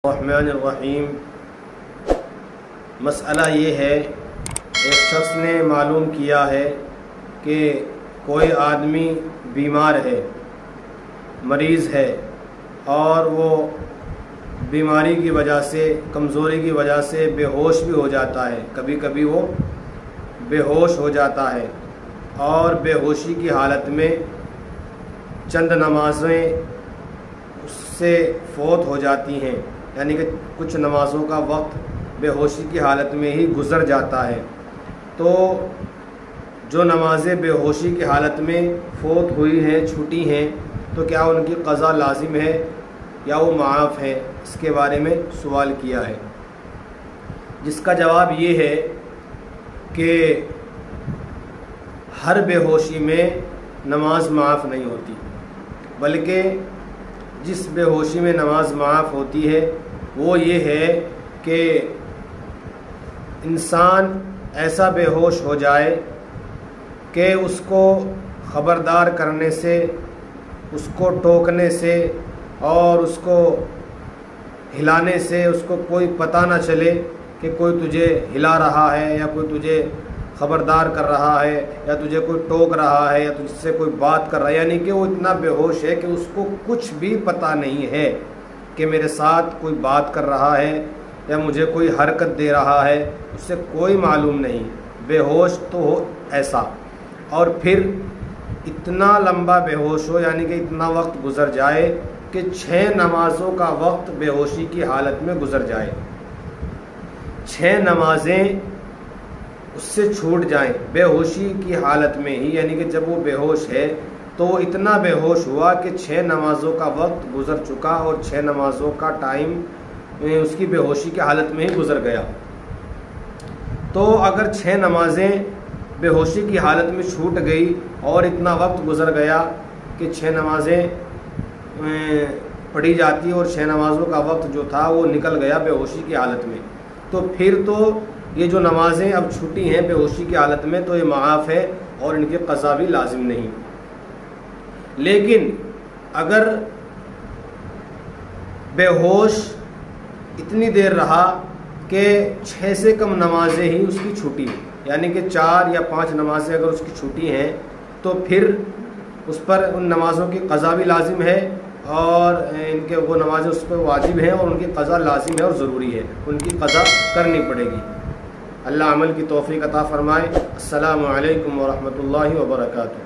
الرحمن الرحیم۔ مسئلہ یہ ہے، ایک شخص نے معلوم کیا ہے کہ کوئی آدمی بیمار ہے، مریض ہے، اور وہ بیماری کی وجہ سے، کمزوری کی وجہ سے بے ہوش بھی ہو جاتا ہے، کبھی کبھی وہ بے ہوش ہو جاتا ہے، اور بے ہوشی کی حالت میں چند نمازیں اس سے فوت ہو جاتی ہیں، یعنی کہ کچھ نمازوں کا وقت بے ہوشی کی حالت میں ہی گزر جاتا ہے۔ تو جو نمازیں بے ہوشی کی حالت میں فوت ہوئی ہیں، چھوٹی ہیں، تو کیا ان کی قضا لازم ہے یا وہ معاف ہے؟ اس کے بارے میں سوال کیا ہے، جس کا جواب یہ ہے کہ ہر بے ہوشی میں نماز معاف نہیں ہوتی، بلکہ جس بے ہوشی میں نماز معاف ہوتی ہے وہ یہ ہے کہ انسان ایسا بے ہوش ہو جائے کہ اس کو خبردار کرنے سے، اس کو ٹوکنے سے اور اس کو ہلانے سے اس کو کوئی پتہ نہ چلے کہ کوئی تجھے ہلا رہا ہے یا کوئی تجھے خبردار کر رہا ہے یا تجھے کوئی ٹوک رہا ہے یا تجھ سے کوئی بات کر رہا ہے، یعنی کہ وہ اتنا بے ہوش ہے کہ اس کو کچھ بھی پتہ نہیں ہے کہ میرے ساتھ کوئی بات کر رہا ہے یا مجھے کوئی حرکت دے رہا ہے، اس سے کوئی معلوم نہیں، بے ہوش تو ہو ایسا، اور پھر اتنا لمبا بے ہوش ہو، یعنی کہ اتنا وقت گزر جائے کہ 6 نمازوں کا وقت بے ہوشی کی حالت میں گزر جائے، 6 نمازیں اس سے چھوٹ جائیں بے ہوشی کی حالت میں ہی، یعنی کہ جب وہ بے ہوش ہے تو وہ اتنا بے ہوش ہوا کہ 6 نمازوں کا وقت گزر چکا اور 6 نمازوں کا ٹائم اس کی بے ہوشی کی حالت میں ہی گزر گیا۔ تو اگر 6 نمازیں بے ہوشی کی حالت میں چھوٹ گئی اور اتنا وقت گزر گیا کہ 6 نمازیں پڑھی جاتی اور 6 نمازوں کا وقت جو تھا وہ نکل گیا بے ہوشی کی حالت میں، تو پھر تو یہ جو نمازیں اب چھوٹی ہیں بے ہوشی کی حالت میں تو یہ معاف ہے اور ان کی قضا بھی لازم نہیں۔ لیکن اگر بے ہوش اتنی دیر رہا کہ 6 سے کم نمازیں ہی اس کی چھوٹی ہیں، یعنی کہ 4 یا 5 نمازیں اگر اس کی چھوٹی ہیں تو پھر اس پر ان نمازوں کی قضا بھی لازم ہے، اور ان کے وہ نمازیں اس پر واجب ہیں اور ان کی قضا لازم ہے اور ضروری ہے، ان کی قضا کرنی پڑے گی۔ اللہ عمل کی توفیق عطا فرمائے۔ السلام علیکم ورحمۃ اللہ وبرکاتہ۔